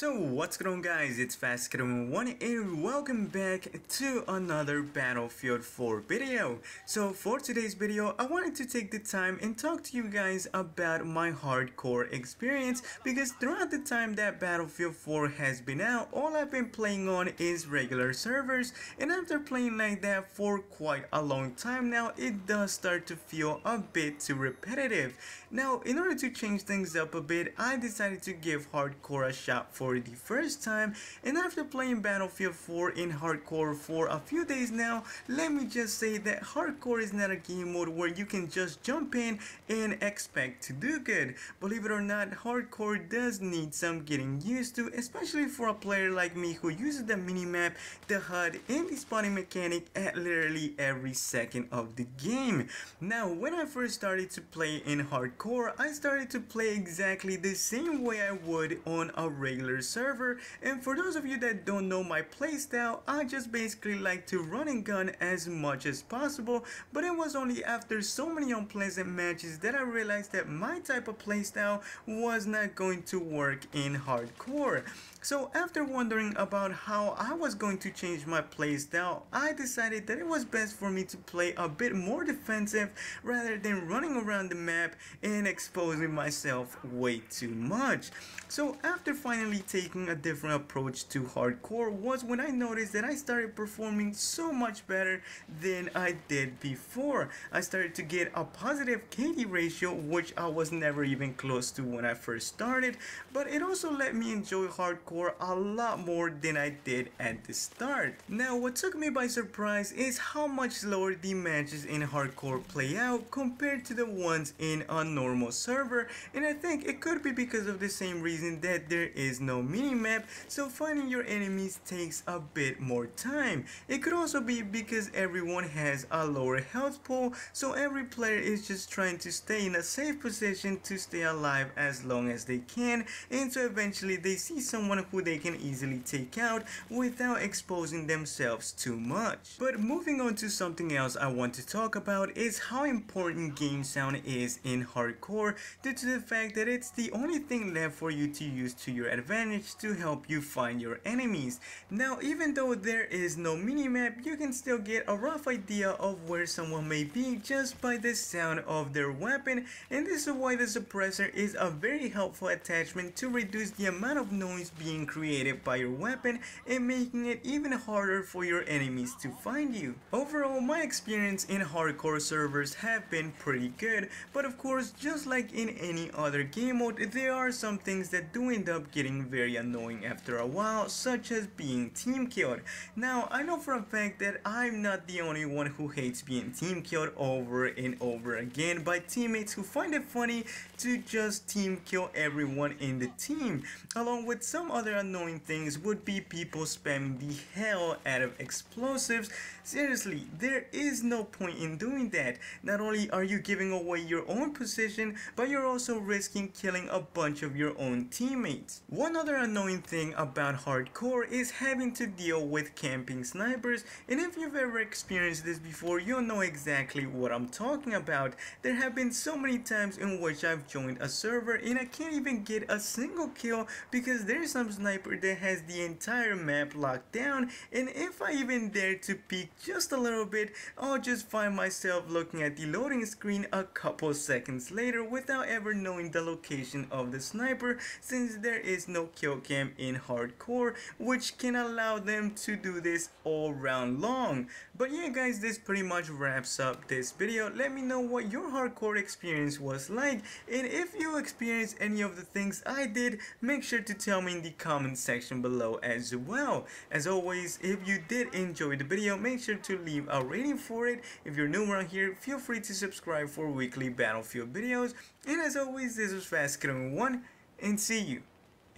So what's going on guys, it's FastKid1 and welcome back to another Battlefield 4 video. So for today's video, I wanted to take the time and talk to you guys about my hardcore experience, because throughout the time that Battlefield 4 has been out, all I've been playing on is regular servers, and after playing like that for quite a long time now, it does start to feel a bit too repetitive. Now, in order to change things up a bit, I decided to give hardcore a shot for the first time, and after playing Battlefield 4 in hardcore for a few days now, let me just say that hardcore is not a game mode where you can just jump in and expect to do good. Believe it or not, hardcore does need some getting used to, especially for a player like me who uses the minimap, the HUD, and the spawning mechanic at literally every second of the game. Now, when I first started to play in hardcore, I started to play exactly the same way I would on a regular server, and for those of you that don't know my playstyle, I just basically like to run and gun as much as possible, but it was only after so many unpleasant matches that I realized that my type of playstyle was not going to work in hardcore. So after wondering about how I was going to change my playstyle, I decided that it was best for me to play a bit more defensive rather than running around the map and exposing myself way too much. So after finally taking a different approach to hardcore was when I noticed that I started performing so much better than I did before. I started to get a positive KD ratio, which I was never even close to when I first started, but it also let me enjoy hardcore a lot more than I did at the start. Now, what took me by surprise is how much slower the matches in hardcore play out compared to the ones in a normal server, and I think it could be because of the same reason that there is no minimap, so finding your enemies takes a bit more time. It could also be because everyone has a lower health pool, so every player is just trying to stay in a safe position to stay alive as long as they can, and so eventually they see someone who they can easily take out without exposing themselves too much. But moving on to something else I want to talk about is how important game sound is in hardcore, due to the fact that it's the only thing left for you to use to your advantage to help you find your enemies. Now, even though there is no minimap, you can still get a rough idea of where someone may be just by the sound of their weapon, and this is why the suppressor is a very helpful attachment to reduce the amount of noise being created by your weapon and making it even harder for your enemies to find you. Overall, my experience in hardcore servers have been pretty good, but of course, just like in any other game mode, there are some things that do end up getting very annoying after a while, such as being team killed. Now, I know for a fact that I'm not the only one who hates being team killed over and over again by teammates who find it funny to just team kill everyone in the team. Along with some other annoying things would be people spamming the hell out of explosives. Seriously, there is no point in doing that. Not only are you giving away your own position, but you're also risking killing a bunch of your own teammates. One other annoying thing about hardcore is having to deal with camping snipers, and if you've ever experienced this before, you'll know exactly what I'm talking about. There have been so many times in which I've joined a server and I can't even get a single kill because there's some sniper that has the entire map locked down, and if I even dare to peek just a little bit, I'll just find myself looking at the loading screen a couple seconds later without ever knowing the location of the sniper, since there is no kill cam in hardcore, which can allow them to do this all round long. But yeah guys, this pretty much wraps up this video. Let me know what your hardcore experience was like, and if you experienced any of the things I did, make sure to tell me in the comment section below as well. As always, if you did enjoy the video, make sure to leave a rating for it. If you're new around here, feel free to subscribe for weekly Battlefield videos, and as always, this was FastKid1, and see you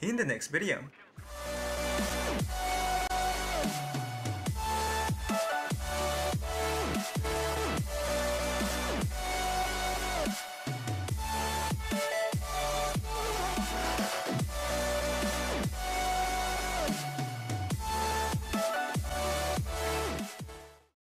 in the next video.